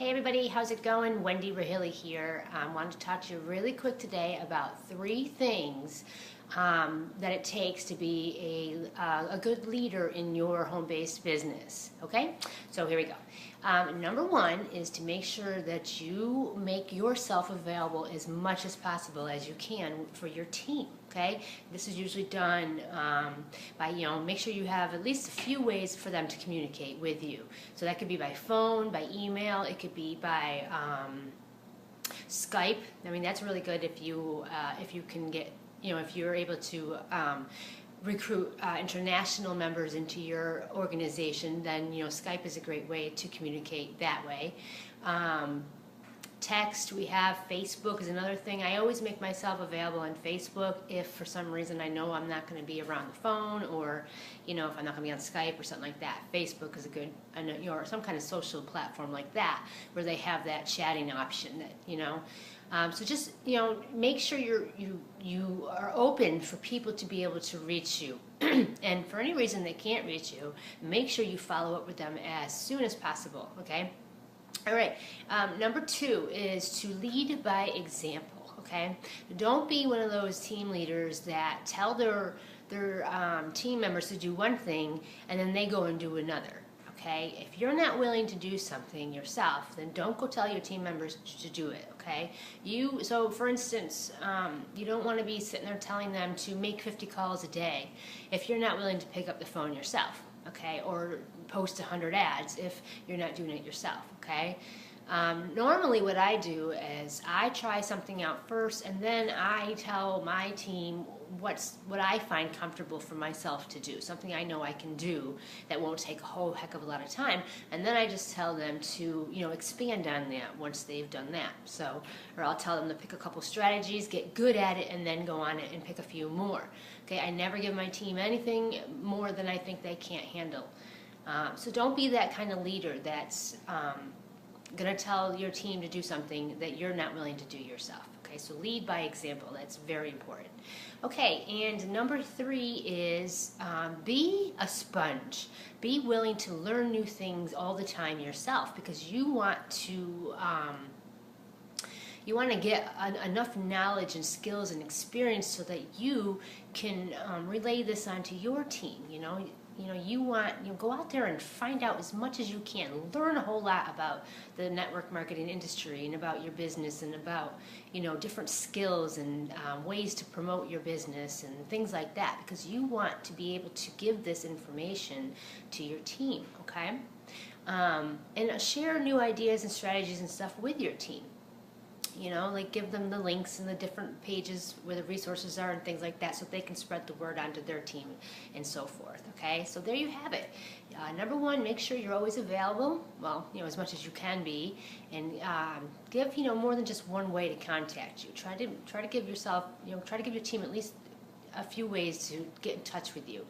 Hey everybody, how's it going? Wendy Rahilly here. I wanted to talk to you really quick today about 3 things that it takes to be a good leader in your home-based business. Okay, so here we go. Number 1 is to make sure that you make yourself available as much as possible as you can for your team. Okay, this is usually done by, make sure you have at least a few ways for them to communicate with you. So that could be by phone, by email, it could be by Skype. I mean, that's really good if you can get, if you're able to recruit international members into your organization, then Skype is a great way to communicate that way. Text, we have Facebook is another thing. I always make myself available on Facebook if for some reason I know I'm not going to be around the phone, or if I'm not going to be on Skype or something like that. Facebook is a good, or some kind of social platform like that where they have that chatting option that so just make sure you are open for people to be able to reach you. And for any reason they can't reach you, make sure you follow up with them as soon as possible. Okay. All right, number 2 is to lead by example, okay? Don't be one of those team leaders that tell their team members to do one thing and then they go and do another, okay? If you're not willing to do something yourself, then don't go tell your team members to do it, okay? So for instance, you don't want to be sitting there telling them to make 50 calls a day if you're not willing to pick up the phone yourself. Okay, or post 100 ads if you're not doing it yourself, okay? Normally what I do is I try something out first and then I tell my team what I find comfortable for myself to do, something I know I can do that won't take a whole heck of a lot of time, and then I just tell them to expand on that once they've done that. So, or I'll tell them to pick a couple strategies, get good at it, and then go on it and pick a few more. Okay, I never give my team anything more than I think they can't handle. So don't be that kind of leader that's going to tell your team to do something that you're not willing to do yourself. Okay, so lead by example. That's very important. Okay, and number 3 is be a sponge. Be willing to learn new things all the time yourself, because you want to get enough knowledge and skills and experience so that you can relay this onto your team. Go out there and find out as much as you can. Learn a whole lot about the network marketing industry and about your business and about, different skills and ways to promote your business and things like that, because you want to be able to give this information to your team, okay? And share new ideas and strategies and stuff with your team. Like give them the links and the different pages where the resources are and things like that, so they can spread the word onto their team and so forth. Okay, so there you have it. Number 1, make sure you're always available. Well, as much as you can be, and give more than just one way to contact you. Try to give yourself, try to give your team at least a few ways to get in touch with you.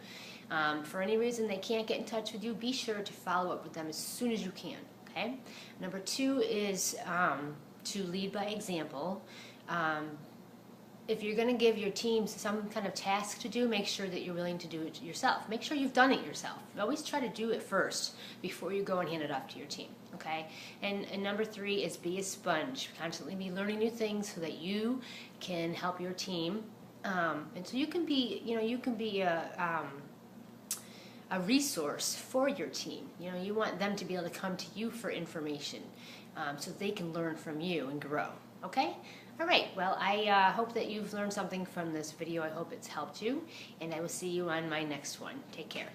For any reason they can't get in touch with you, be sure to follow up with them as soon as you can. Okay. Number 2 is to lead by example. If you're going to give your team some kind of task to do, make sure that you're willing to do it yourself. Make sure you've done it yourself. Always try to do it first before you go and hand it off to your team. Okay? And number 3 is be a sponge. Constantly be learning new things so that you can help your team, and so you can be a resource for your team. You want them to be able to come to you for information, so they can learn from you and grow. Okay? All right. Well, I hope that you've learned something from this video. I hope it's helped you, and I will see you on my next one. Take care.